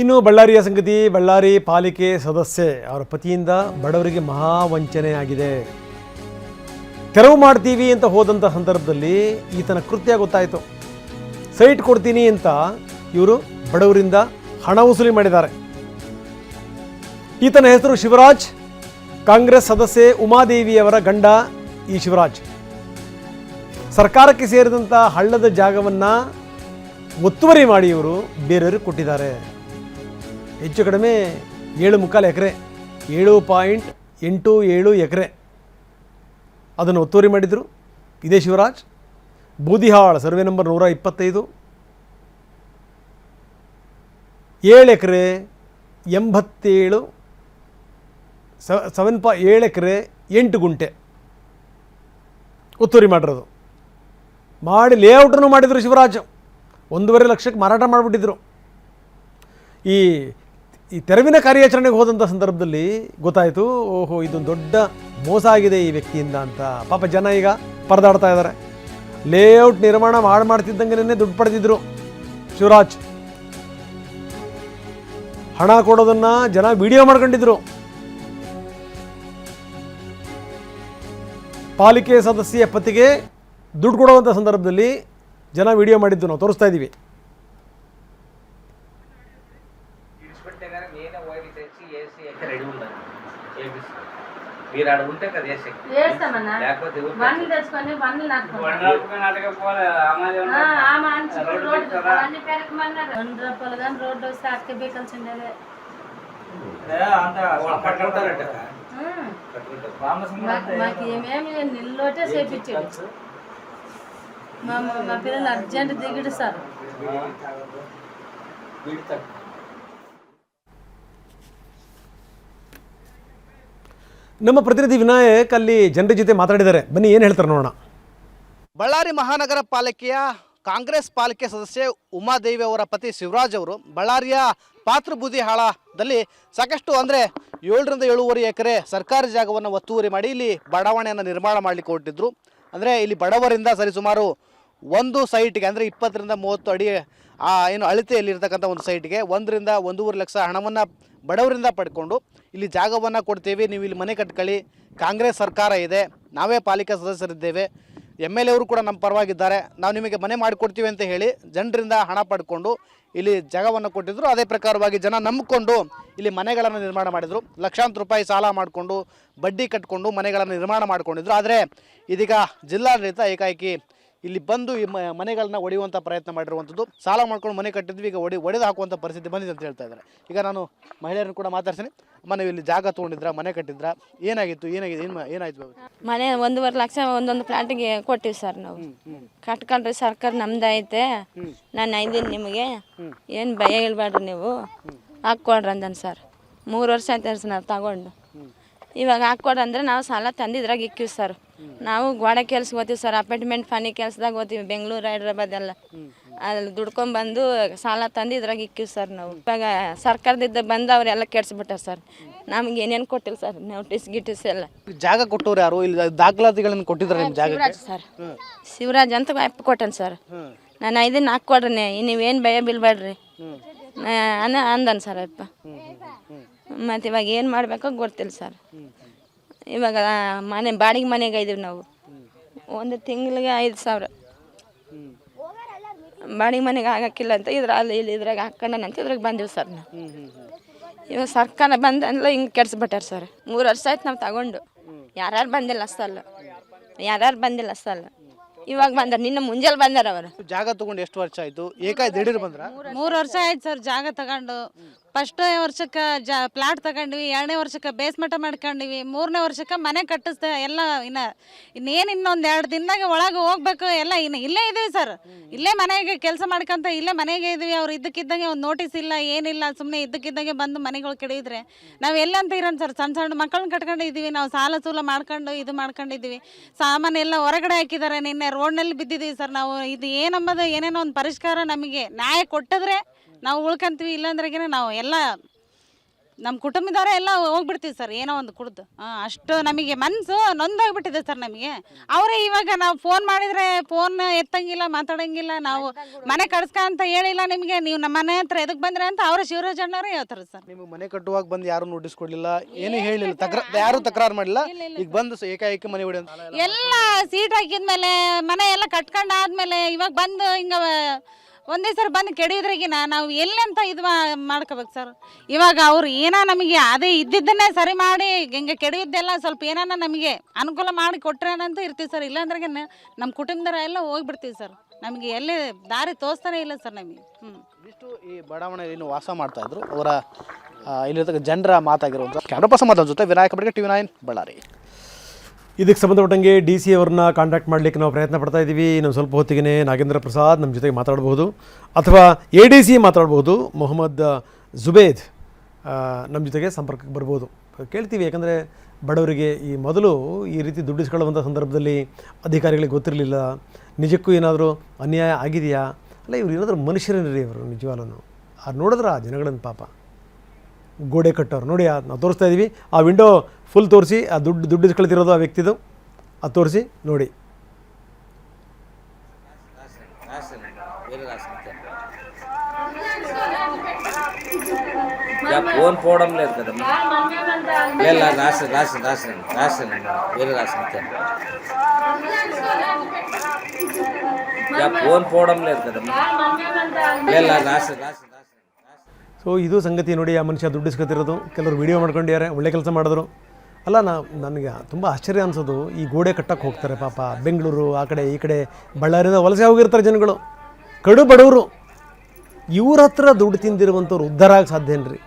ಇನ್ನು ಬಳ್ಳಾರಿಯ ಸಂಗತಿ, ಬಳ್ಳಾರಿ ಪಾಲಿಕೆ ಸದಸ್ಯೆ ಅವರ ಪತಿಯಿಂದ ಬಡವರಿಗೆ ಮಹಾ ವಂಚನೆಯಾಗಿದೆ. ತೆರವು ಮಾಡ್ತೀವಿ ಅಂತ ಹೋದಂಥ ಸಂದರ್ಭದಲ್ಲಿ ಈತನ ಕೃತ್ಯ ಗೊತ್ತಾಯಿತು. ಸೈಟ್ ಕೊಡ್ತೀನಿ ಅಂತ ಇವರು ಬಡವರಿಂದ ಹಣ ವಸೂಲಿ ಮಾಡಿದ್ದಾರೆ. ಈತನ ಹೆಸರು ಶಿವರಾಜ್. ಕಾಂಗ್ರೆಸ್ ಸದಸ್ಯೆ ಉಮಾದೇವಿಯವರ ಗಂಡ ಈ ಶಿವರಾಜ್. ಸರ್ಕಾರಕ್ಕೆ ಸೇರಿದಂಥ ಹಳ್ಳದ ಜಾಗವನ್ನು ಒತ್ತುವರಿ ಮಾಡಿ ಇವರು ಬೇರೆಯವ್ರಿಗೆ ಕೊಟ್ಟಿದ್ದಾರೆ. ಹೆಚ್ಚು ಕಡಿಮೆ 7.25 ಎಕರೆ, 7.87 ಎಕರೆ ಅದನ್ನು ಒತ್ತುವರಿ ಮಾಡಿದರು. ಇದೇ ಶಿವರಾಜ್. ಬೂದಿಹಾಳ್ ಸರ್ವೆ ನಂಬರ್ 125, 7 ಎಕರೆ 87, 7 ಎಕರೆ 8 ಗುಂಟೆ ಒತ್ತುವರಿ ಮಾಡಿರೋದು. ಮಾಡಿ ಲೇಔಟನ್ನು ಮಾಡಿದರು ಶಿವರಾಜ್. 1.5 ಲಕ್ಷಕ್ಕೆ ಮಾರಾಟ ಮಾಡಿಬಿಟ್ಟಿದ್ರು. ಈ ತೆರವಿನ ಕಾರ್ಯಾಚರಣೆಗೆ ಹೋದಂಥ ಸಂದರ್ಭದಲ್ಲಿ ಗೊತ್ತಾಯಿತು, ಓಹೋ ಇದೊಂದು ದೊಡ್ಡ ಮೋಸ ಆಗಿದೆ ಈ ವ್ಯಕ್ತಿಯಿಂದ ಅಂತ. ಪಾಪ ಜನ ಈಗ ಪರದಾಡ್ತಾ ಇದ್ದಾರೆ. ಲೇಔಟ್ ನಿರ್ಮಾಣ ಮಾಡ್ತಿದ್ದಂಗೆ ದುಡ್ಡು ಪಡೆದಿದ್ರು ಶಿವರಾಜ್. ಹಣ ಕೊಡೋದನ್ನು ಜನ ವಿಡಿಯೋ ಮಾಡ್ಕೊಂಡಿದ್ರು. ಪಾಲಿಕೆ ಸದಸ್ಯೆಯ ಪತಿಗೆ ದುಡ್ಡು ಕೊಡುವಂಥ ಸಂದರ್ಭದಲ್ಲಿ ಜನ ವಿಡಿಯೋ ಮಾಡಿದ್ದು ನಾವು ತೋರಿಸ್ತಾ ಇದ್ದೀವಿ. నిల్లోటే చేపించాడు. మా పిల్లలు అర్జెంట్ దిగుడు సార్. ನಮ್ಮ ಪ್ರತಿನಿಧಿ ವಿನಾಯಕ್ ಅಲ್ಲಿ ಜನರ ಜೊತೆ ಮಾತಾಡಿದ್ದಾರೆ. ಬನ್ನಿ ಏನು ಹೇಳ್ತಾರೆ ನೋಡೋಣ. ಬಳ್ಳಾರಿ ಮಹಾನಗರ ಪಾಲಿಕೆಯ ಕಾಂಗ್ರೆಸ್ ಪಾಲಿಕೆ ಸದಸ್ಯೆ ಉಮಾದೇವಿ ಅವರ ಪತಿ ಶಿವರಾಜ್ ಅವರು ಬಳ್ಳಾರಿಯ ಪಾತ್ರಬೂದಿಹಾಳದಲ್ಲಿ ಸಾಕಷ್ಟು ಅಂದರೆ 7ರಿಂದ 7.5 ಎಕರೆ ಸರ್ಕಾರಿ ಜಾಗವನ್ನು ಒತ್ತುವರಿ ಮಾಡಿ ಇಲ್ಲಿ ಬಡಾವಣೆಯನ್ನು ನಿರ್ಮಾಣ ಮಾಡಲಿಕ್ಕೆ ಹೊರಟಿದ್ರು. ಅಂದರೆ ಇಲ್ಲಿ ಬಡವರಿಂದ ಸರಿಸುಮಾರು ಒಂದು ಸೈಟ್ಗೆ ಅಂದರೆ 20ರಿಂದ 30 ಅಡಿ ಏನು ಅಳತೆಯಲ್ಲಿರ್ತಕ್ಕಂಥ ಒಂದು ಸೈಟ್ಗೆ 1ರಿಂದ 1.5 ಲಕ್ಷ ಹಣವನ್ನು ಬಡವರಿಂದ ಪಡ್ಕೊಂಡು ಇಲ್ಲಿ ಜಾಗವನ್ನು ಕೊಡ್ತೀವಿ, ನೀವು ಇಲ್ಲಿ ಮನೆ ಕಟ್ಕೊಳ್ಳಿ, ಕಾಂಗ್ರೆಸ್ ಸರ್ಕಾರ ಇದೆ, ನಾವೇ ಪಾಲಿಕೆ ಸದಸ್ಯರಿದ್ದೇವೆ, MLA ಅವರು ಕೂಡ ನಮ್ಮ ಪರವಾಗಿದ್ದಾರೆ, ನಾವು ನಿಮಗೆ ಮನೆ ಮಾಡಿಕೊಡ್ತೀವಿ ಅಂತ ಹೇಳಿ ಜನರಿಂದ ಹಣ ಪಡ್ಕೊಂಡು ಇಲ್ಲಿ ಜಾಗವನ್ನು ಕೊಟ್ಟಿದ್ದರು. ಅದೇ ಪ್ರಕಾರವಾಗಿ ಜನ ನಂಬಿಕೊಂಡು ಇಲ್ಲಿ ಮನೆಗಳನ್ನು ನಿರ್ಮಾಣ ಮಾಡಿದರು. ಲಕ್ಷಾಂತರ ರೂಪಾಯಿ ಸಾಲ ಮಾಡಿಕೊಂಡು ಬಡ್ಡಿ ಕಟ್ಕೊಂಡು ಮನೆಗಳನ್ನು ನಿರ್ಮಾಣ ಮಾಡ್ಕೊಂಡಿದ್ರು. ಆದರೆ ಇದೀಗ ಜಿಲ್ಲಾಡಳಿತ ಏಕಾಏಕಿ ಇಲ್ಲಿ ಬಂದು ಈ ಮನೆಗಳನ್ನ ಒಡೆಯುವಂಥ ಪ್ರಯತ್ನ ಮಾಡಿರುವಂಥದ್ದು. ಸಾಲ ಮಾಡ್ಕೊಂಡು ಮನೆ ಕಟ್ಟಿದ್ವಿ, ಈಗ ಒಡೆದು ಹಾಕುವಂಥ ಪರಿಸ್ಥಿತಿ ಬಂದಿದೆ ಅಂತ ಹೇಳ್ತಾ ಇದ್ದಾರೆ. ಈಗ ನಾನು ಮಹಿಳೆಯರನ್ನು ಕೂಡ ಮಾತಾಡ್ತೀನಿ. ಅಮ್ಮ, ನೀವು ಇಲ್ಲಿ ಜಾಗ ತೊಗೊಂಡಿದ್ರ, ಮನೆ ಕಟ್ಟಿದ್ರ, ಏನಾಗಿತ್ತು, ಏನಾಯ್ತು? ಮನೆ 1.5 ಲಕ್ಷ ಒಂದೊಂದು ಪ್ಲಾಟಿಗೆ ಕೊಟ್ಟಿವಿ ಸರ್. ನಾವು ಕಟ್ಕೊಂಡ್ರಿ, ಸರ್ಕಾರ ನಮ್ದೈತೆ, ನಾನು ಐದಿನಿ, ನಿಮಗೆ ಏನು ಭಯ ಹೇಳ್ಬೇಡ್ರಿ, ನೀವು ಹಾಕ್ಕೊಡ್ರಿ ಅಂದನ್ ಸರ್. 3 ವರ್ಷ ಆಯ್ತು ಸರ್ ನಾವು ತಗೊಂಡು. ಇವಾಗ ಹಾಕ್ಕೊಡ್ರಿ ಅಂದರೆ ನಾವು ಸಾಲ ತಂದಿದ್ರಾಗ ಇಕ್ಕಿವಿ ಸರ್. ನಾವು ಗೋಡೆ ಕೆಲ್ಸಕ್ಕೆ ಹೋಗ್ತೀವಿ ಸರ್, ಅಪಾರ್ಟ್ಮೆಂಟ್ ಫನಿ ಕೆಲ್ಸದಾಗ ಹೋಗ್ತೀವಿ, ಬೆಂಗಳೂರು ಹೈದ್ರಾಬಾದ್ ಎಲ್ಲ. ಅಲ್ಲಿ ದುಡ್ಕೊಂಡ್ಬಂದು ಸಾಲ ತಂದು ಇದ್ರಾಗ ಇಕ್ಕಿವಿ ಸರ್ ನಾವು. ಇವಾಗ ಸರ್ಕಾರದಿಂದ ಬಂದು ಅವರೆಲ್ಲ ಕೆಡ್ಸ್ಬಿಟ್ಟಾರ ಸರ್. ನಮ್ಗೆ ಏನೇನು ಕೊಟ್ಟಿಲ್ಲ ಸರ್, ನೋಟಿಸ್ ಗಿಟಿಸ್ ಎಲ್ಲ. ಜಾಗ ಕೊಟ್ಟವ್ರು ಯಾರು? ಇಲ್ಲಿ ದಾಖಲಾತಿಗಳನ್ನು ಕೊಟ್ಟಿದ್ದಾರೆ ನಿಮ್ಮ ಜಾಗ? ಶಿವರಾಜ್ ಸರ್, ಶಿವರಾಜ್ ಅಂತ ಅಪ್ಪ ಕೊಟ್ಟನ್ ಸರ್. ನಾನು ಐದನ್ನ ಹಾಕ್ಕೊಡ್ರಿ, ನೀವೇನು ಭಯ ಬೀಳ್ಬೇಡ್ರಿ ಅಂದನ್ ಸರ್ ಅಪ್ಪ. ಮತ್ತು ಇವಾಗ ಏನು ಮಾಡಬೇಕೋ ಗೊತ್ತಿಲ್ಲ ಸರ್. ಇವಾಗ ಬಾಡಿಗೆ ಮನೆಗೆ ಇದೀವಿ ನಾವು. ಒಂದು ತಿಂಗಳಿಗೆ 5,000 ಬಾಡಿಗೆ ಮನೆಗೆ ಆಗಕ್ಕಿಲ್ಲ ಅಂತ ಇದ್ರಾಗ ಹಾಕೊಂಡಂತ ಇದ್ರಾಗ ಬಂದೀವಿ ಸರ್ ನಾವು. ಇವಾಗ ಸರ್ಕಾರ ಬಂದಲ್ಲ ಹಿಂಗೆ ಕೆಡ್ಸ್ಬಿಟ್ಟಾರ ಸರ್. 3 ವರ್ಷ ಆಯ್ತು ನಾವು ತಗೊಂಡು. ಯಾರ್ಯಾರು ಬಂದಿಲ್ಲ ಅಷ್ಟಲ್ಲ. ಇವಾಗ ಬಂದಾರ, ನಿನ್ನ ಮುಂಜಾನೆ ಬಂದಾರ ಅವರು. ಜಾಗ ತಗೊಂಡು ಎಷ್ಟು ವರ್ಷ ಆಯ್ತು? ದಿಢೀರ್ ಬಂದ್ರ? 3 ವರ್ಷ ಆಯ್ತು ಸರ್ ಜಾಗ ತಗೊಂಡು. ಫಸ್ಟ್ ವರ್ಷಕ್ಕೆ ಪ್ಲಾಟ್ ತಗೊಂಡ್ವಿ, 2ನೇ ವರ್ಷಕ್ಕೆ ಬೇಸ್ಮಠ ಮಾಡ್ಕೊಂಡಿವಿ, 3ನೇ ವರ್ಷಕ್ಕೆ ಮನೆ ಕಟ್ಟಿಸ್ದೆ ಎಲ್ಲ. ಇನ್ನೇನು ಇನ್ನೊಂದು 2 ದಿನದಾಗ ಒಳಗೆ ಹೋಗ್ಬೇಕು ಎಲ್ಲ. ಇಲ್ಲೇ ಇದೀವಿ ಸರ್, ಇಲ್ಲೇ ಮನೆಗೆ ಕೆಲಸ ಮಾಡ್ಕೊಂತ ಇಲ್ಲೇ ಮನೆಗೆ ಇದೀವಿ. ಅವ್ರು ಇದ್ದಕ್ಕಿದ್ದಂಗೆ ಒಂದು ನೋಟಿಸ್ ಇಲ್ಲ, ಏನಿಲ್ಲ, ಸುಮ್ಮನೆ ಇದ್ದಕ್ಕಿದ್ದಂಗೆ ಬಂದು ಮನೆಗಳು ಕೆಡಿದ್ರೆ ನಾವು ಎಲ್ಲಂತ ಇರೋಣ ಸರ್. ಸಣ್ಣ ಮಕ್ಕಳನ್ನ ಕಟ್ಕೊಂಡು ಇದೀವಿ ನಾವು, ಸಾಲ ಸೂಲ ಮಾಡ್ಕೊಂಡು ಇದು ಮಾಡ್ಕೊಂಡಿದ್ದೀವಿ. ಸಾಮಾನೆಲ್ಲ ಹೊರಗಡೆ ಹಾಕಿದ್ದಾರೆ, ನಿನ್ನೆ ರೋಡ್ನಲ್ಲಿ ಬಿದ್ದಿದ್ದೀವಿ ಸರ್ ನಾವು. ಇದು ಏನಂಬದು ಏನೇನೋ ಒಂದು ಪರಿಷ್ಕಾರ ನಮಗೆ ನ್ಯಾಯ ಕೊಟ್ಟಿದ್ರೆ ನಾವು ಉಳ್ಕೊಂತೀವಿ, ಇಲ್ಲಾಂದ್ರೆಗೇ ನಾವು ಎಲ್ಲ ನಮ್ಮ ಕುಟುಂಬದವರೇ ಎಲ್ಲ ಹೋಗ್ಬಿಡ್ತೀವಿ ಸರ್, ಏನೋ ಒಂದು ಕುಡ್ದು ಅಷ್ಟು ನಮಗೆ ಮನಸ್ಸು ನೊಂದೋಗ್ಬಿಟ್ಟಿದೆ ಸರ್ ನಮಗೆ. ಅವರೇ ಇವಾಗ ನಾವು ಫೋನ್ ಮಾಡಿದರೆ ಫೋನ್ ಎತ್ತಂಗಿಲ್ಲ, ಮಾತಾಡಂಗಿಲ್ಲ, ನಾವು ಮನೆ ಕಟ್ಸ್ಕ ಅಂತ ಹೇಳಿಲ್ಲ ನಿಮಗೆ, ನೀವು ನಮ್ಮ ಮನೆ ಹತ್ರ ಎದಕ್ಕೆ ಬಂದ್ರೆ ಅಂತ ಅವರ ಶಿವರಾಜ್ ಅಣ್ಣವರೇ ಹೇಳ್ತಾರೆ ಸರ್. ನಿಮಗೆ ಮನೆ ಕಟ್ಟುವಾಗ ಬಂದು ಯಾರು ನೋಟಿಸ್ ಕೊಡಲಿಲ್ಲ, ಏನು ಹೇಳಿಲ್ಲ, ಯಾರು ತಕರಾರು ಮಾಡಿಲ್ಲ, ಈಗ ಬಂದು ಏಕಾಏಕಿ ಮನೆ ಹೊಡಿ ಅಂತ ಎಲ್ಲ ಸೀಟ್ ಹಾಕಿದ್ಮೇಲೆ ಮನೆ ಎಲ್ಲ ಕಟ್ಕೊಂಡು ಆದ್ಮೇಲೆ ಇವಾಗ ಬಂದು ಹಿಂಗ ಒಂದೇ ಸರ್ ಬಂದು ಕೆಡಿಯೋದ್ರಾಗಿನ ನಾವು ಎಲ್ಲೆಂತ ಇದು ಮಾಡ್ಕೋಬೇಕು ಸರ್. ಇವಾಗ ಅವ್ರು ಏನೋ ನಮಗೆ ಅದೇ ಇದ್ದಿದ್ದನ್ನೇ ಸರಿ ಮಾಡಿ ಹಿಂಗೆ ಕೆಡಿಯೋದೆಲ್ಲ ಸ್ವಲ್ಪ ಏನಾನ ನಮಗೆ ಅನುಕೂಲ ಮಾಡಿ ಕೊಟ್ರೇನಂತ ಇರ್ತೀವಿ ಸರ್. ಇಲ್ಲಾಂದ್ರೆ ನಮ್ಮ ಕುಟುಂಬದರ ಎಲ್ಲ ಹೋಗ್ಬಿಡ್ತೀವಿ ಸರ್. ನಮಗೆ ಎಲ್ಲಿ ದಾರಿ ತೋರಿಸ್ತಾನೆ ಇಲ್ಲ ಸರ್ ನಮಗೆ. ಇಷ್ಟು ಈ ಬಡಾವಣೆಯಲ್ಲಿ ಏನು ವಾಸ ಮಾಡ್ತಾ ಇದ್ರು ಅವರ ಇಲ್ಲಿರ್ತಕ್ಕ ಜನರ ಮಾತಾಗಿರುವಂಥ ಕ್ಯಾಮ್ರಾ ಪರ್ಸನ್ ಮಾತಾಡೋ ಜೊತೆ ವಿನಾಯಕ ಬಡಿಗೆ TV9 ಬಳ್ಳಾರಿ. ಇದಕ್ಕೆ ಸಂಬಂಧಪಟ್ಟಂಗೆ DC ಅವ್ರನ್ನ ಕಾಂಟ್ಯಾಕ್ಟ್ ಮಾಡಲಿಕ್ಕೆ ನಾವು ಪ್ರಯತ್ನ ಪಡ್ತಾ ಇದ್ದೀವಿ. ಇನ್ನೊಂದು ಸ್ವಲ್ಪ ಹೊತ್ತಿಗೆ ನಾಗೇಂದ್ರ ಪ್ರಸಾದ್ ನಮ್ಮ ಜೊತೆಗೆ ಮಾತಾಡ್ಬೋದು, ಅಥವಾ ADC ಮಾತಾಡ್ಬೋದು, ಮೊಹಮ್ಮದ್ ಜುಬೇದ್ ನಮ್ಮ ಜೊತೆಗೆ ಸಂಪರ್ಕಕ್ಕೆ ಬರ್ಬೋದು. ಕೇಳ್ತೀವಿ, ಯಾಕಂದರೆ ಬಡವರಿಗೆ ಈ ಮೊದಲು ಈ ರೀತಿ ದುಡ್ಡಿಸ್ಕೊಳ್ಳುವಂಥ ಸಂದರ್ಭದಲ್ಲಿ ಅಧಿಕಾರಿಗಳಿಗೆ ಗೊತ್ತಿರಲಿಲ್ಲ, ನಿಜಕ್ಕೂ ಏನಾದರೂ ಅನ್ಯಾಯ ಆಗಿದೆಯಾ, ಅಲ್ಲ ಇವ್ರು ಏನಾದರೂ ಮನುಷ್ಯರೇನ್ರಿ ಇವರು ನಿಜವಾಗ್ಲೂ. ಅದು ನೋಡಿದ್ರೆ ಆ ಜನಗಳನ್ನು ಪಾಪ ಗೋಡೆ ಕಟ್ಟೋರು ನೋಡಿ, ನಾವು ತೋರಿಸ್ತಾ ಇದ್ದೀವಿ. ಆ ವಿಂಡೋ ಫುಲ್ ತೋರಿಸಿ, ಆ ದುಡ್ಡು ಇಸ್ಕೊಳ್ತಿರೋದು ಆ ವ್ಯಕ್ತಿದು, ಅದು ತೋರಿಸಿ ನೋಡಿ. ఫోన్ పోవడం లేదు కదమ్మా, రాసిన వేరే రాసిన ఫోన్ పోవడం లేదు కదమ్మా, రాసిన. ಸೊ ಇದು ಸಂಗತಿ ನೋಡಿ. ಆ ಮನುಷ್ಯ ದುಡ್ಡು ಇಸ್ಕೊತಿರೋದು, ಕೆಲವರು ವಿಡಿಯೋ ಮಾಡ್ಕೊಂಡಿದ್ದಾರೆ, ಒಳ್ಳೆ ಕೆಲಸ ಮಾಡಿದ್ರು. ಅಲ್ಲ, ನನಗೆ ತುಂಬ ಆಶ್ಚರ್ಯ ಅನಿಸೋದು, ಈ ಗೋಡೆ ಕಟ್ಟಕ್ಕೆ ಹೋಗ್ತಾರೆ ಪಾಪ, ಬೆಂಗಳೂರು ಆ ಕಡೆ ಈ ಕಡೆ ಬಳ್ಳಾರಿಯಿಂದ ವಲಸೆ ಹೋಗಿರ್ತಾರೆ ಜನಗಳು, ಕಡು ಬಡವರು. ಇವ್ರ ಹತ್ರ ದುಡ್ಡು ತಿಂದಿರುವಂಥವ್ರು ಉದ್ಧಾರ ಆಗಿ ಸಾಧ್ಯ ಏನ್ರಿ?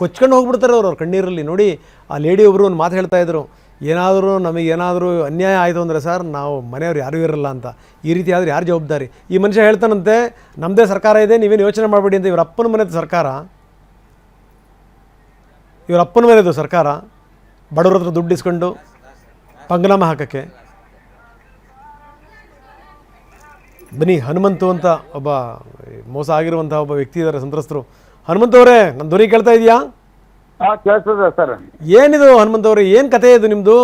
ಕೊಚ್ಕೊಂಡು ಹೋಗ್ಬಿಡ್ತಾರೆ ಅವ್ರ ಕಣ್ಣೀರಲ್ಲಿ. ನೋಡಿ, ಆ ಲೇಡಿ ಒಬ್ಬರು ಒಂದು ಮಾತು ಹೇಳ್ತಾಯಿದ್ರು, ನಮಗೇನಾದರೂ ಅನ್ಯಾಯ ಆಯಿತು ಅಂದರೆ ಸರ್, ನಾವು ಮನೆಯವ್ರು ಯಾರೂ ಇರಲ್ಲ ಅಂತ. ಈ ರೀತಿ ಆದರೆ ಯಾರು ಜವಾಬ್ದಾರಿ? ಈ ಮನುಷ್ಯ ಹೇಳ್ತಾನಂತೆ, ನಮ್ಮದೇ ಸರ್ಕಾರ ಇದೆ, ನೀವೇನು ಯೋಚನೆ ಮಾಡಬೇಡಿ ಅಂತ. ಇವ್ರ ಅಪ್ಪನ ಮನೆದು ಸರ್ಕಾರ, ಇವ್ರ ಅಪ್ಪನ ಮನೆದು ಸರ್ಕಾರ ಬಡವ್ರ ಹತ್ರ ದುಡ್ಡು ಇಸ್ಕೊಂಡು ಪಂಗನಾಮ ಹಾಕೋಕ್ಕೆ. ಬನ್ನಿ, ಹನುಮಂತು ಅಂತ ಒಬ್ಬ ಮೋಸ ಆಗಿರುವಂಥ ಒಬ್ಬ ವ್ಯಕ್ತಿ ಇದ್ದಾರೆ, ಸಂತ್ರಸ್ತರು. ಹನುಮಂತ ಅವರೇ, ನನ್ನ ಧ್ವನಿ ಕೇಳ್ತಾ ಇದೆಯಾ? ಕೇಳ್ತದ ಸರ್. ಏನಿದು ಹನುಮಂತ ಅವರೇ, ಏನು ಕತೆ ಇದು ನಿಮ್ಮದು?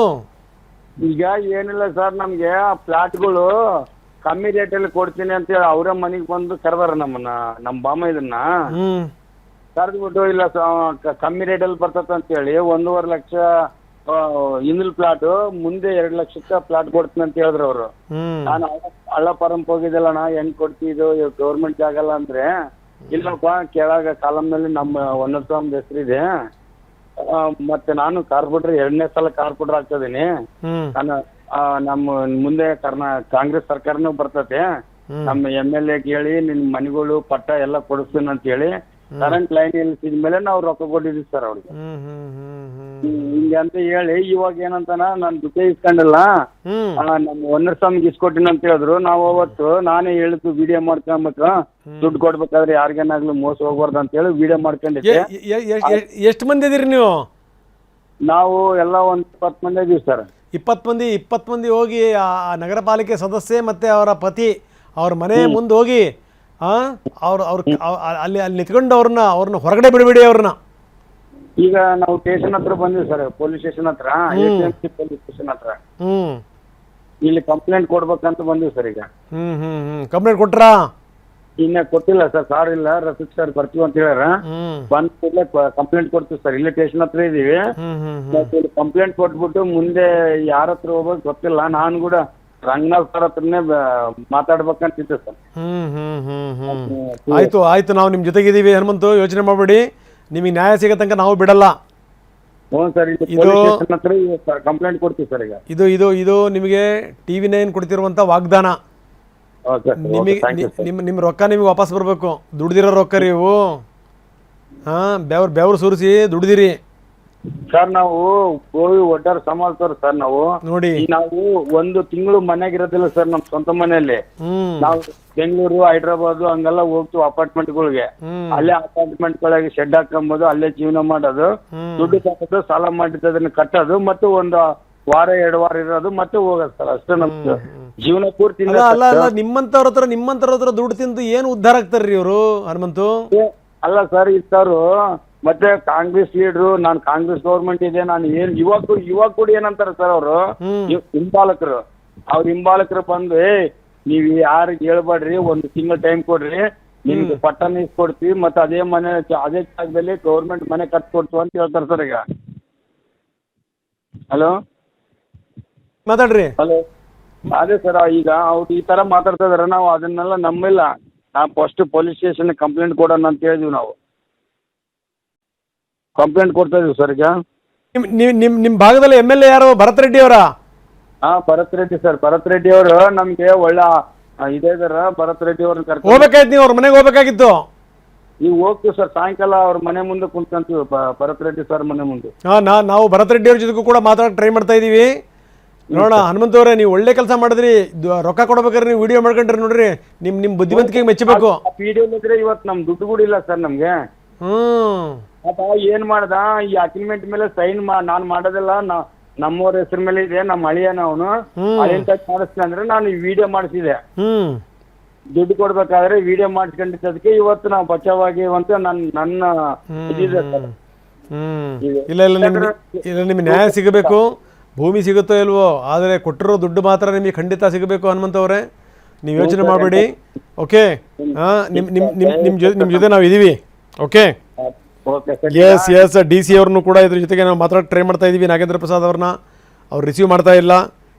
ಈಗ ಏನಿಲ್ಲ ಸರ್, ನಮಗೆ ಫ್ಲಾಟ್ಗಳು ಕಮ್ಮಿ ರೇಟಲ್ಲಿ ಕೊಡ್ತೀನಿ ಅಂತೇಳಿ ಅವರೇ ಮನೆಗೆ ಬಂದು ಕರೆದಾರ ನಮ್ಮನ್ನ, ನಮ್ಮ ಬಾಮ ಇದನ್ನ ಕರೆದ್ಬಿಟ್ಟು, ಇಲ್ಲ ಕಮ್ಮಿ ರೇಟಲ್ಲಿ ಬರ್ತದೆ ಅಂತೇಳಿ 1.5 ಲಕ್ಷ ಹಿಂದಿಲ್ ಪ್ಲಾಟ್, ಮುಂದೆ 2 ಲಕ್ಷಕ್ಕೆ ಪ್ಲಾಟ್ ಕೊಡ್ತೀನಿ ಅಂತ ಹೇಳಿದ್ರು ಅವರು. ನಾನು ಹಳ್ಳ ಪರಂಪ್ ಹೋಗಿದ್ದಲ್ಲಣ್ಣ, ಹೆಂಗ್ ಕೊಡ್ತಿದ್ದು, ಗೌರ್ಮೆಂಟ್ ಜಾಗ ಅಲ್ಲ ಅಂದ್ರೆ, ಇಲ್ಲಪ್ಪ ಕೆಳಗ ಕಾಲಮ್ನಲ್ಲಿ ನಮ್ಮ ಒಂದೊಂದು ಹೆಸರಿದೆ, ಮತ್ತೆ ನಾನು ಕಾರ್ಪೊರೇಟರ್ 2ನೇ ಸಲ ಕಾರ್ಪೊರೇಟರ್ ಆಗ್ತದೀನಿ, ನಾನು ನಮ್ಮ ಮುಂದೆ ಕಾಂಗ್ರೆಸ್ ಸರ್ಕಾರನೂ ಬರ್ತದೆ, ನಮ್ಮ MLA ಹೇಳಿ ನಿನ್ ಮನೆಗಳು ಪಟ್ಟ ಎಲ್ಲ ಕೊಡಿಸ್ತೀನಿ ಅಂತ ಹೇಳಿ ಕರೆಂಟ್ ಲೈನ್ ಇಲ್ಸಿದ್ಮೇಲೆ ನಾವು ರೊಕ್ಕ ಕೊಟ್ಟಿದ್ವಿ ಸರ್ ಅವ್ರಿಗೆ. ಹಿಂಗೆ ಅಂತ ಹೇಳಿ ಇವಾಗ ಏನಂತಾನ, ನಾನು ದುಡ್ಡೇ ಇಸ್ಕೊಂಡಿಲ್ಲ, ನಮ್ಮ ಒಂದರ ಸ್ವಾಮಿಗೆ ಇಸ್ಕೊಟ್ಟಿನ ಅಂತ ಹೇಳಿದ್ರು. ನಾವು ಅವತ್ತು ನಾನೇ ಹೇಳಿದ್ದು ವಿಡಿಯೋ ಮಾಡ್ಕೊಂಡ್ಬಿಟ್ಟು, ದುಡ್ಡು ಕೊಡ್ಬೇಕಾದ್ರೆ ಯಾರಿಗೇನಾಗ್ಲೂ ಮೋಸ ಹೋಗ್ಬಾರ್ದು ಅಂತ ಹೇಳಿ ವಿಡಿಯೋ ಮಾಡ್ಕೊಂಡಿದ್ದೆ. ಎಷ್ಟು ಮಂದಿ ಇದೀರಿ ನೀವು? ನಾವು ಎಲ್ಲ ಒಂದು 20 ಮಂದಿ ಇದೀವಿ ಸರ್. 20 ಮಂದಿ ಹೋಗಿ ಆ ನಗರ ಪಾಲಿಕೆ ಸದಸ್ಯೆ ಮತ್ತೆ ಅವರ ಪತಿ ಅವ್ರ ಮನೆ ಮುಂದೆ ಹೋಗಿ ಅವ್ರು ಅಲ್ಲಿ ನಿಂತ್ಕೊಂಡು ಅವ್ರನ್ನ ಹೊರಗಡೆ ಬಿಡಬೇಡಿ ಅವ್ರನ್ನ. ಈಗ ನಾವು ಸ್ಟೇಷನ್ ಹತ್ರ ಬಂದಿವಿ ಸರ್, ಪೊಲೀಸ್ ಸ್ಟೇಷನ್ ಹತ್ರ, ಪೊಲೀಸ್ ಸ್ಟೇಷನ್ ಹತ್ರ ಇಲ್ಲಿ ಕಂಪ್ಲೇಂಟ್ ಕೊಡ್ಬೇಕಂತ ಬಂದಿವಿ ಸರ್. ಈಗ ಕಂಪ್ಲೇಂಟ್ ಕೊಟ್ರಾ? ಇನ್ನ ಕೊಟ್ಟಿಲ್ಲ ಸರ್, ಸಾರ್ ಇಲ್ಲ, ರಫೀಕ್ ಸರ್ ಬರ್ತೀವಿ ಅಂತ ಹೇಳ್ಯಾರ. ಬಂದ ಕೂಡಲೇ ಕಂಪ್ಲೇಂಟ್ ಕೊಡ್ತೀವಿ ಸರ್. ಇಲ್ಲೇ ಸ್ಟೇಷನ್ ಹತ್ರ ಇದೀವಿ. ಕಂಪ್ಲೇಂಟ್ ಕೊಟ್ಬಿಟ್ಟು ಮುಂದೆ ಯಾರ ಹತ್ರ ಹೋಗ್ಬೇಕು ಗೊತ್ತಿಲ್ಲ. ನಾನು ಕೂಡ ರಂಗನಾಥ್ ಸರ್ ಹತ್ರನೇ ಮಾತಾಡ್ಬೇಕಂತಿದ್ದೆ ಸರ್. ಆಯ್ತು, ನಾವು ನಿಮ್ ಜೊತೆಗಿದ್ದೀವಿ ಹನುಮಂತು, ಯೋಚನೆ ಮಾಡಬೇಡಿ. ನಿಮಗೆ ನ್ಯಾಯ ಸಿಗೋ ತನಕ ನಾವು ಬಿಡಲ್ಲ. ಹ್ಞೂ ಸರ್, ಹತ್ರ ಕಂಪ್ಲೇಂಟ್ ಕೊಡ್ತೀವಿ ಸರ್. ಈಗ ಇದು ನಿಮಗೆ TV9 ಕೊಡ್ತಿರುವಂತ ವಾಗ್ದಾನ. ನಿಮ್ಮ ರೊಕ್ಕ ನಿಮಗೆ ವಾಪಸ್ ಬರಬೇಕು. ದುಡ್ದಿರೋ ರೊಕ್ಕ ರೀ ಇವು. ಬೆವರು ಸುರಿಸಿ ದುಡ್ದಿರಿ ಸರ್. ನಾವು ಗೋವಿ ಒಡ್ಡಾರ ಸಮಾಲ್ತವ್ರು ಸರ್. ನಾವು ನೋಡಿ, ನಾವು 1 ತಿಂಗಳು ಮನೆಯಾಗಿರೋದಿಲ್ಲ ಸರ್, ನಮ್ ಸ್ವಂತ ಮನೆಯಲ್ಲಿ. ನಾವು ಬೆಂಗಳೂರು, ಹೈದ್ರಾಬಾದ್ ಹಂಗೆಲ್ಲ ಹೋಗ್ತೀವಿ ಅಪಾರ್ಟ್ಮೆಂಟ್ಗಳಿಗೆ. ಅಲ್ಲೇ ಅಪಾರ್ಟ್ಮೆಂಟ್ ಗಳಿಗೆ ಶೆಡ್ ಹಾಕೊಂಬೋದು, ಅಲ್ಲೇ ಜೀವನ ಮಾಡೋದು, ದುಡ್ಡು ತಗೋದು, ಸಾಲ ಮಾಡಿದ್ದು ಅದನ್ನ ಕಟ್ಟೋದು, ಮತ್ತು 1 ವಾರ 2 ವಾರ ಇರೋದು, ಮತ್ತೆ ಹೋಗೋದು ಸರ್. ಅಷ್ಟೇ ನಮ್ ಜೀವನ ಪೂರ್ತಿ. ನಿಮ್ಮಂತವ್ರ ಹತ್ರ ದುಡ್ಡು ತಿಂದು ಏನು ಉದ್ಧಾರ ಆಗ್ತಾರ್ರಿ ಇವರು ಹನುಮಂತು? ಅಲ್ಲ ಸರ್, ಇತ್ತವ್ರು ಮತ್ತೆ ಕಾಂಗ್ರೆಸ್ ಲೀಡ್ರು, ನಾನು ಕಾಂಗ್ರೆಸ್ ಗೌರ್ಮೆಂಟ್ ಇದೆ, ನಾನು ಏನ್ ಇವಾಗ ಕೂಡ ಏನಂತಾರೆ ಸರ್ ಅವರು ಹಿಂಬಾಲಕರು, ಅವ್ರ ಹಿಂಬಾಲಕರು ಬಂದು ನೀವು ಯಾರಿಗೆ ಹೇಳ್ಬೇಡ್ರಿ, ಒಂದು ತಿಂಗಳ ಟೈಮ್ ಕೊಡ್ರಿ, ನಿಮ್ಗೆ ಪಟ್ಟಣ ಕೊಡ್ತೀವಿ, ಮತ್ತೆ ಅದೇ ಅದೇ ಜಾಗದಲ್ಲಿ ಗೌರ್ಮೆಂಟ್ ಮನೆ ಕಟ್ಕೊಡ್ತೀವಿ ಅಂತ ಹೇಳ್ತಾರೆ ಸರ್ ಈಗ. ಹಲೋ ಮಾತಾಡ್ರಿ. ಹಲೋ, ಅದೇ ಸರ್ ಈಗ ಅವ್ರು ಈ ತರ ಮಾತಾಡ್ತಾ ಇದಾರೆ, ನಾವು ಅದನ್ನೆಲ್ಲ ನಂಬಿಲ್ಲ. ನಾವು ಫಸ್ಟ್ ಪೊಲೀಸ್ ಸ್ಟೇಷನ್ ಕಂಪ್ಲೇಂಟ್ ಕೊಡೋಣ ಅಂತ ಹೇಳಿದ್ವಿ, ನಾವು ಕಂಪ್ಲೇಂಟ್ ಕೊಡ್ತಾ ಇದೀವಿ ಸರ್ ಈಗ. ನಿಮ್ಮ ಭಾಗದಲ್ಲಿ MLA ಯಾರು? ಭರತ್ ರೆಡ್ಡಿ ಅವರಾ? ಹಾ, ಭರತ್ ರೆಡ್ಡಿ ಸರ್. ಭರತ್ ರೆಡ್ಡಿ ಅವರು ನಮ್ಗೆ ಒಳ್ಳೆ ಇದೇ ಇದಾರ. ಭರತ್ ರೆಡ್ಡಿ ಅವ್ರನ್ನ ಕರ್ಕೊಂಡು ಹೋಗ್ಬೇಕಾಯ್ತು, ನೀವು ಅವ್ರ ಮನೆಗೆ ಹೋಗ್ಬೇಕಾಗಿತ್ತು. ಈಗ ಹೋಗ್ತೀವಿ ಸರ್, ಸಾಯಂಕಾಲ ಅವ್ರ ಮನೆ ಮುಂದೆ ಕುಂತ್ಕೊಂತೀವಿ, ಭರತ್ ರೆಡ್ಡಿ ಸರ್ ಮನೆ ಮುಂದೆ. ನಾವು ಭರತ್ ರೆಡ್ಡಿ ಅವ್ರ ಜೊತೆಗೂ ಕೂಡ ಮಾತಾಡಕ್ಕೆ ಟ್ರೈ ಮಾಡ್ತಾ ಇದೀವಿ. ನೋಡೋಣ. ಹನುಮಂತವ್ರೆ, ನೀವು ಒಳ್ಳೆ ಕೆಲಸ ಮಾಡಿದ್ರಿ. ರೊಕ್ಕ ಕೊಡ್ಬೇಕಾದ್ರೆ ನೀವು ವಿಡಿಯೋ ಮಾಡ್ಕೊಂಡ್ರಿ ನೋಡ್ರಿ, ನಿಮ್ಮ ಬುದ್ಧಿವಂತಿಕೆಗೆ ಮೆಚ್ಚಬೇಕು. ವಿಡಿಯೋ ಇದ್ರೆ ಇವತ್ತು ನಮ್ ದುಡ್ಡು ಕೂಡ ಇಲ್ಲ ಸರ್ ನಮ್ಗೆ. ಅಪ್ಪ ಏನ್ ಮಾಡ್ದ, ಈ ಅಗ್ರಿಮೆಂಟ್ ಮೇಲೆ ಸೈನ್ ನಾನ್ ಮಾಡೋದಿಲ್ಲ, ನಮ್ಮವ್ರ ಹೆಸರು ಮೇಲೆ ಇದೆ, ನಮ್ಮ ಅಳಿಯನ ಅವನು ಅಳಿಯಂತ ಮಾಡಿಸ್ತೀನಿ ಅಂದ್ರೆ ನಾನು ಈ ವಿಡಿಯೋ ಮಾಡಿಸಿದೆ. ದುಡ್ಡು ಕೊಡ್ಬೇಕಾದ್ರೆ ವಿಡಿಯೋ ಮಾಡಿಸ್ಕೊಂಡಿದ್ದಕ್ಕೆ ಇವತ್ತು ನಾವು ಬಚಾವಾಗಿ ಅಂತ ನನ್ನ ಇದಿದೆ ಸರ್. ಇಲ್ಲ ನಿಮ್ಗೆ ನ್ಯಾಯ ಸಿಗಬೇಕು. ಭೂಮಿ ಸಿಗುತ್ತೋ ಇಲ್ವೋ, ಆದರೆ ಕೊಟ್ಟಿರೋ ದುಡ್ಡು ಮಾತ್ರ ನಿಮಗೆ ಖಂಡಿತ ಸಿಗಬೇಕು. ಹನುಮಂತವ್ರೆ, ನೀವು ಯೋಚನೆ ಮಾಡಬೇಡಿ. ಓಕೆ, ನಿಮ್ಮ ಜೊತೆ ನಾವು ಇದ್ದೀವಿ. ಓಕೆ, ಎಸ್ DC ಅವ್ರನ್ನೂ ಕೂಡ ಇದ್ರ ಜೊತೆಗೆ ನಾವು ಮಾತಾಡೋಕ್ಕೆ ಟ್ರೈ ಮಾಡ್ತಾ ಇದ್ದೀವಿ. ನಾಗೇಂದ್ರ ಪ್ರಸಾದ್ ಅವ್ರನ್ನ ಅವ್ರು ರಿಸೀವ್ ಮಾಡ್ತಾ ಇಲ್ಲ.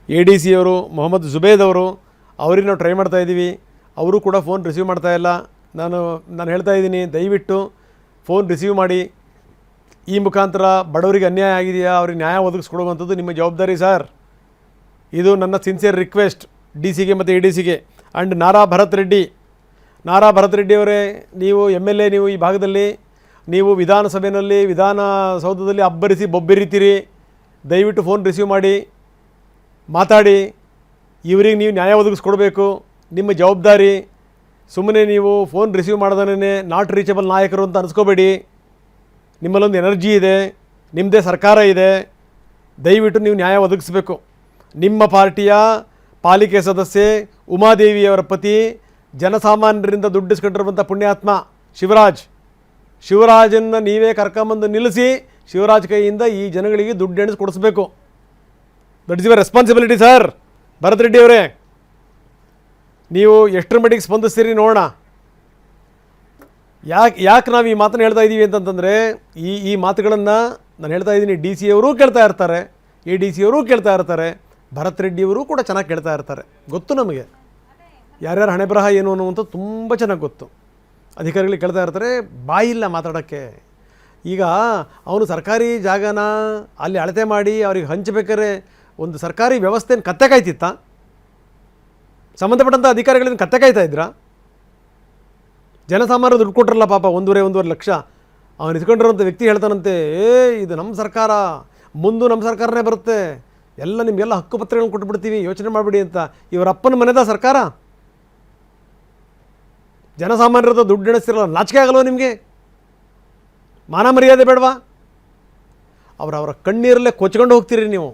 ADC ಅವರು ಮೊಹಮ್ಮದ್ ಜುಬೇದ್ ಅವರು, ಅವ್ರಿಗೆ ನಾವು ಟ್ರೈ ಮಾಡ್ತಾ ಇದ್ದೀವಿ, ಅವರು ಕೂಡ ಫೋನ್ ರಿಸೀವ್ ಮಾಡ್ತಾ ಇಲ್ಲ. ನಾನು ಹೇಳ್ತಾ ಇದ್ದೀನಿ, ದಯವಿಟ್ಟು ಫೋನ್ ರಿಸೀವ್ ಮಾಡಿ. ಈ ಮುಖಾಂತರ ಬಡವರಿಗೆ ಅನ್ಯಾಯ ಆಗಿದೆಯಾ, ಅವ್ರಿಗೆ ನ್ಯಾಯ ಒದಗಿಸ್ಕೊಡುವಂಥದ್ದು ನಿಮ್ಮ ಜವಾಬ್ದಾರಿ ಸರ್. ಇದು ನನ್ನ ಸಿನ್ಸಿಯರ್ ರಿಕ್ವೆಸ್ಟ್ DC ಗೆ ಮತ್ತು ADC ಗೆ. ಆ್ಯಂಡ್ ನಾರಾ ಭರತ್ ರೆಡ್ಡಿ ಅವರೇ, ನೀವು MLA, ನೀವು ಈ ಭಾಗದಲ್ಲಿ ನೀವು ವಿಧಾನಸಭೆಯಲ್ಲಿ ವಿಧಾನಸೌಧದಲ್ಲಿ ಅಬ್ಬರಿಸಿ ಬೊಬ್ಬೆರಿತೀರಿ. ದಯವಿಟ್ಟು ಫೋನ್ ರಿಸೀವ್ ಮಾಡಿ, ಮಾತಾಡಿ. ಇವರಿಗೆ ನೀವು ನ್ಯಾಯ ಒದಗಿಸ್ಕೊಡ್ಬೇಕು, ನಿಮ್ಮ ಜವಾಬ್ದಾರಿ. ಸುಮ್ಮನೆ ನೀವು ಫೋನ್ ರಿಸೀವ್ ಮಾಡ್ದೇ ನಾಟ್ ರೀಚಬಲ್ ನಾಯಕರು ಅಂತ ಅನಿಸ್ಕೋಬೇಡಿ. ನಿಮ್ಮಲ್ಲೊಂದು ಎನರ್ಜಿ ಇದೆ, ನಿಮ್ಮದೇ ಸರ್ಕಾರ ಇದೆ. ದಯವಿಟ್ಟು ನೀವು ನ್ಯಾಯ ಒದಗಿಸ್ಬೇಕು. ನಿಮ್ಮ ಪಾರ್ಟಿಯ ಪಾಲಿಕೆ ಸದಸ್ಯೆ ಉಮಾದೇವಿಯವರ ಪತಿ ಜನಸಾಮಾನ್ಯರಿಂದ ದುಡ್ಡಿಸ್ಕೊಂಡಿರುವಂಥ ಪುಣ್ಯಾತ್ಮ ಶಿವರಾಜನ್ನು ನೀವೇ ಕರ್ಕೊಂಬಂದು ನಿಲ್ಲಿಸಿ, ಶಿವರಾಜ್ ಕೈಯಿಂದ ಈ ಜನಗಳಿಗೆ ದುಡ್ಡು ಎಣಿಸಿ ಕೊಡಿಸ್ಬೇಕು. That is your responsibility sir. Bharath Reddy ಅವರೇ, ನೀವು ಎಷ್ಟರ ಮಟ್ಟಿಗೆ ಸ್ಪಂದಿಸ್ತೀರಿ ನೋಡೋಣ. ಯಾಕೆ ನಾವು ಈ ಮಾತನ್ನು ಹೇಳ್ತಾ ಇದ್ದೀವಿ ಅಂತಂತಂದರೆ, ಈ ಮಾತುಗಳನ್ನು ನಾನು ಹೇಳ್ತಾ ಇದ್ದೀನಿ, DC ಅವರೂ ಕೇಳ್ತಾ ಇರ್ತಾರೆ, ADC ಅವರೂ ಕೇಳ್ತಾ ಇರ್ತಾರೆ, ಭರತ್ ರೆಡ್ಡಿಯವರು ಕೂಡ ಚೆನ್ನಾಗಿ ಕೇಳ್ತಾ ಇರ್ತಾರೆ. ಗೊತ್ತು ನಮಗೆ ಯಾರ್ಯಾರ ಹಣೆ ಬರಹ ಏನು ಅನ್ನುವಂಥ ತುಂಬ ಚೆನ್ನಾಗಿ ಗೊತ್ತು. ಅಧಿಕಾರಿಗಳಿಗೆ ಕೇಳ್ತಾ ಇರ್ತಾರೆ, ಬಾಯಿಲ್ಲ ಮಾತಾಡೋಕ್ಕೆ. ಈಗ ಅವನು ಸರ್ಕಾರಿ ಜಾಗನ ಅಲ್ಲಿ ಅಳತೆ ಮಾಡಿ ಅವ್ರಿಗೆ ಹಂಚಬೇಕಾದ್ರೆ ಒಂದು ಸರ್ಕಾರಿ ವ್ಯವಸ್ಥೆನ ಕತ್ತೆ ಕಾಯ್ತಿತ್ತ? ಸಂಬಂಧಪಟ್ಟಂಥ ಅಧಿಕಾರಿಗಳಿಂದ ಕತ್ತೆ ಕಾಯ್ತಾ ಇದ್ರಾ? ಜನಸಾಮಾನ್ಯರು ದುಡ್ಡು ಕೊಟ್ಟರಲ್ಲ ಪಾಪ, 1.5 ಲಕ್ಷ. ಅವನು ಇಸ್ಕೊಂಡಿರೋಂಥ ವ್ಯಕ್ತಿ ಹೇಳ್ತಾನಂತೆ, ಇದು ನಮ್ಮ ಸರ್ಕಾರ, ಮುಂದೆ ನಮ್ಮ ಸರ್ಕಾರನೇ ಬರುತ್ತೆ, ಎಲ್ಲ ನಿಮಗೆಲ್ಲ ಹಕ್ಕುಪತ್ರಗಳನ್ನು ಕೊಟ್ಬಿಡ್ತೀವಿ, ಯೋಚನೆ ಮಾಡಿಬಿಡಿ ಅಂತ. ಇವರ ಅಪ್ಪನ ಮನೆದ ಸರ್ಕಾರ? ಜನಸಾಮಾನ್ಯರದ ದುಡ್ಡು ಎಣಿಸ್ತಿರಲ್ಲ, ನಾಚಿಕೆ ಆಗಲ್ವ ನಿಮಗೆ? ಮಾನ ಮರ್ಯಾದೆ ಬೇಡವಾ? ಅವರ ಕಣ್ಣೀರಲ್ಲೇ ಕೊಚ್ಕೊಂಡು ಹೋಗ್ತೀರಿ ನೀವು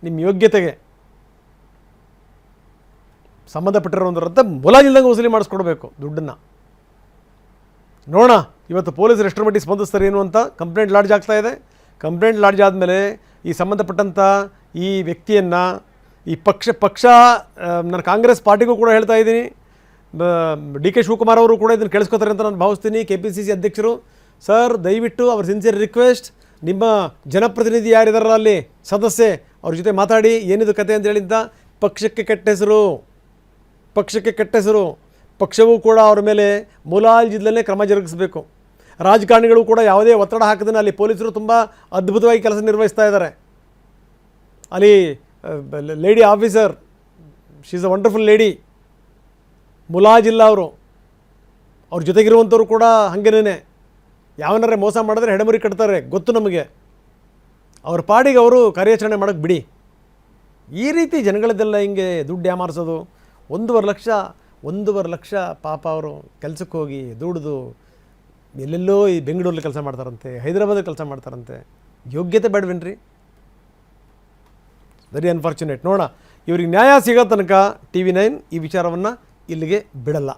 ನಿಮ್ಮ ಯೋಗ್ಯತೆಗೆ. ಸಂಬಂಧಪಟ್ಟಿರೋದ್ರಂತೆ ಮುಲಾಜಿಲ್ದಂಗೆ ವಸೂಲಿ ಮಾಡಿಸ್ಕೊಡ್ಬೇಕು ದುಡ್ಡನ್ನು. ನೋಡೋಣ ಇವತ್ತು ಪೊಲೀಸರು ಎಷ್ಟರ ಮಟ್ಟಿಗೆ ಸ್ಪಂದಿಸ್ತಾರೆ ಏನು ಅಂತ. ಕಂಪ್ಲೇಂಟ್ ಲಾಡ್ಜ್ ಆಗ್ತಾ ಇದೆ. ಕಂಪ್ಲೇಂಟ್ ಲಾಡ್ಜ್ ಆದಮೇಲೆ ಈ ಸಂಬಂಧಪಟ್ಟಂಥ ಈ ವ್ಯಕ್ತಿಯನ್ನು, ಈ ಪಕ್ಷ ನಾನು ಕಾಂಗ್ರೆಸ್ ಪಾರ್ಟಿಗೂ ಕೂಡ ಹೇಳ್ತಾ ಇದ್ದೀನಿ, DK ಶಿವಕುಮಾರ್ ಅವರು ಕೂಡ ಇದನ್ನು ಕೇಳಿಸ್ಕೊತಾರೆ ಅಂತ ನಾನು ಭಾವಿಸ್ತೀನಿ. KPCC ಅಧ್ಯಕ್ಷರು ಸರ್, ದಯವಿಟ್ಟು ಅವ್ರ ಸಿನ್ಸಿಯರ್ ರಿಕ್ವೆಸ್ಟ್, ನಿಮ್ಮ ಜನಪ್ರತಿನಿಧಿ ಯಾರಿದಾರಲ್ಲ ಅಲ್ಲಿ ಸದಸ್ಯೆ, ಅವ್ರ ಜೊತೆ ಮಾತಾಡಿ ಏನಿದು ಕತೆ ಅಂತ ಹೇಳಿದ್ದ. ಪಕ್ಷಕ್ಕೆ ಕೆಟ್ಟ ಹೆಸರು. ಪಕ್ಷವೂ ಕೂಡ ಅವ್ರ ಮೇಲೆ ಮುಲಾಜಿಲ್ಲದೆ ಕ್ರಮ ಜರುಗಿಸಬೇಕು. ರಾಜಕಾರಣಿಗಳು ಕೂಡ ಯಾವುದೇ ಒತ್ತಡ ಹಾಕದೇ ಅಲ್ಲಿ ಪೊಲೀಸರು ತುಂಬ ಅದ್ಭುತವಾಗಿ ಕೆಲಸ ನಿರ್ವಹಿಸ್ತಾ ಇದ್ದಾರೆ. ಅಲ್ಲಿ lady officer, she is a wonderful lady, ಮುಲಾಜಿಲ್ಲ ಅವರು. ಅವ್ರ ಜೊತೆಗಿರುವಂಥವ್ರು ಕೂಡ ಹಾಗೇನೇ, ಯಾವನಾರೇ ಮೋಸ ಮಾಡಿದ್ರೆ ಹೆಡಮುರಿ ಕಟ್ತಾರೆ, ಗೊತ್ತು ನಮಗೆ. ಅವ್ರ ಪಾಡಿಗೆ ಅವರು ಕಾರ್ಯಾಚರಣೆ ಮಾಡೋಕ್ಕೆ ಬಿಡಿ. ಈ ರೀತಿ ಜನಗಳದ್ದೆಲ್ಲ ಹಿಂಗೆ ದುಡ್ಡು ಯಾಮಾರಿಸೋದು. 1.5 ಲಕ್ಷ ಪಾಪ ಅವರು ಕೆಲಸಕ್ಕೆ ಹೋಗಿ ದುಡಿದು ಎಲ್ಲೆಲ್ಲೋ ಈ ಬೆಂಗಳೂರಲ್ಲಿ ಕೆಲಸ ಮಾಡ್ತಾರಂತೆ, ಹೈದರಾಬಾದಲ್ಲಿ ಕೆಲಸ ಮಾಡ್ತಾರಂತೆ. ಯೋಗ್ಯತೆ ಬೇಡವೇನ್ರಿ? Very unfortunate. ನೋಡೋಣ, ಇವ್ರಿಗೆ ನ್ಯಾಯ ಸಿಗೋ ತನಕ TV9 ಈ ವಿಚಾರವನ್ನು ಇಲ್ಲಿಗೆ ಬಿಡಲ್ಲ.